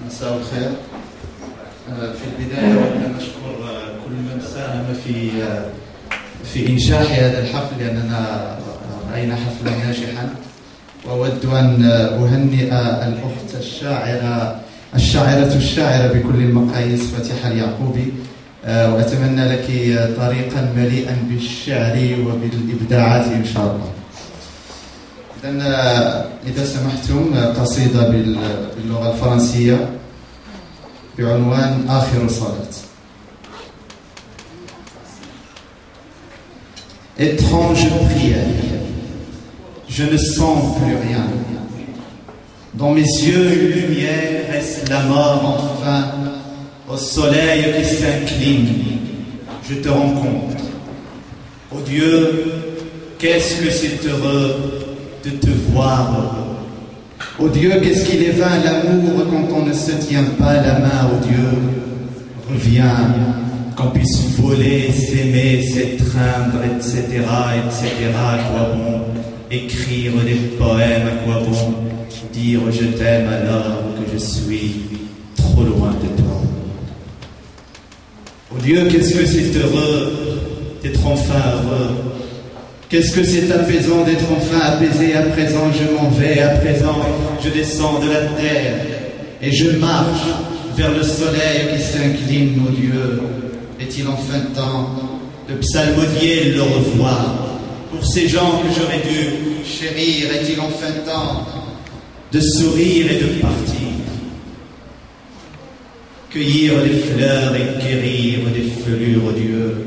مساء الخير. في البداية أود أن أشكر كل من ساهم في إنجاح هذا الحفل، لأننا رأينا حفلا ناجحا. وأود أن أهنئ الأخت الشاعرة بكل المقاييس فاتحة اليعقوبي، وأتمنى لك طريقا مليئا بالشعر وبالإبداعات إن شاء الله. إذا سمحتم قصيدة باللغة الفرنسية بعنوان آخر صلاة. Étrange prière, je ne sens plus rien. Dans mes yeux, une lumière, est-ce la mort enfin? Au soleil qui s'incline, je te rencontre. Oh Dieu, qu'est-ce que c'est heureux de te voir. Oh Dieu, qu'est-ce qu'il est vain l'amour quand on ne se tient pas la main. Oh Dieu, reviens, qu'on puisse voler, s'aimer, s'étreindre, etc., etc. À quoi bon écrire des poèmes? À quoi bon dire je t'aime alors que je suis trop loin de toi? Oh Dieu, qu'est-ce que c'est heureux d'être enfin heureux. Qu'est-ce que c'est apaisant d'être enfin apaisé. À présent je m'en vais, à présent je descends de la terre et je marche vers le soleil qui s'incline. Oh Dieu, est-il enfin temps de psalmodier le revoir pour ces gens que j'aurais dû chérir? Est-il enfin temps de sourire et de partir, cueillir des fleurs et guérir des felures? Oh Dieu,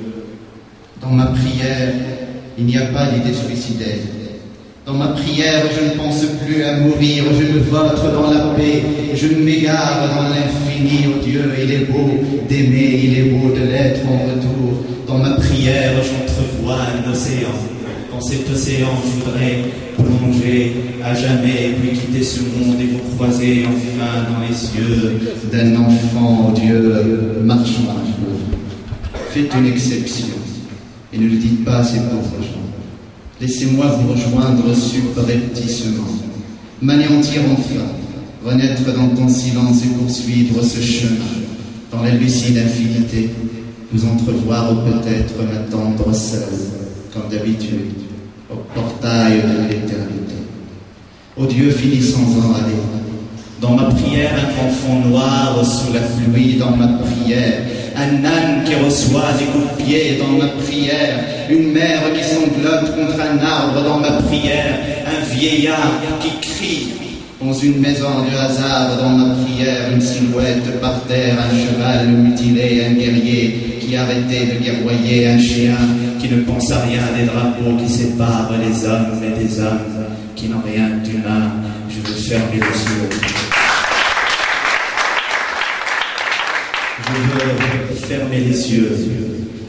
dans ma prière il n'y a pas d'idée suicidaire. Dans ma prière, je ne pense plus à mourir. Je me vautre dans la paix. Je m'égare dans l'infini. Oh Dieu, il est beau d'aimer, il est beau de l'être en retour. Dans ma prière, j'entrevois un océan. Dans cet océan, je voudrais plonger à jamais, puis quitter ce monde et vous croiser enfin dans les yeux d'un enfant. Oh Dieu, marchons un peu. Faites une exception. Et ne le dites pas à ces pauvres gens. Laissez-moi vous rejoindre subrepticement, m'anéantir enfin, renaître dans ton silence et poursuivre ce chemin, dans la lucide infinité, vous entrevoir ou peut-être m'attendre seul, comme d'habitude, au portail de l'éternité. Ô Dieu, finissons-en aller. Dans ma prière, un grand fond noir sous la pluie. Dans ma prière, un âne qui reçoit des coups de pied. Dans ma prière, une mère qui sanglote contre un arbre. Dans ma prière, un vieillard qui crie dans une maison de hasard. Dans ma prière, une silhouette par terre, un cheval mutilé, un guerrier qui arrêtait de guerroyer, un chien qui ne pense à rien, des drapeaux qui séparent les hommes et des hommes qui n'ont rien d'humain. Je veux fermer les yeux. Je veux fermer les yeux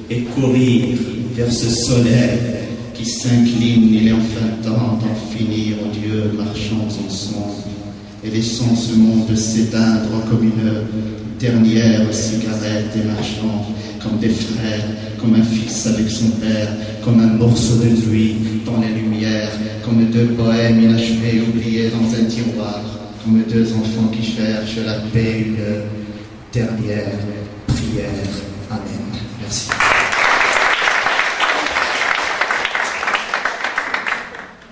et courir vers ce soleil qui s'incline. Il est enfin temps d'en finir. Oh Dieu, marchons ensemble et laissons ce monde s'éteindre comme une dernière cigarette et marchons comme des frères, comme un fils avec son père, comme un morceau de nuit dans les lumières, comme deux poèmes inachevés oubliés dans un tiroir, comme deux enfants qui cherchent la paix, une dernière prière. Amen. Merci.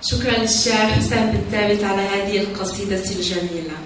شكرا للشاعر حسام بن ثابت على هذه القصيدة الجميلة.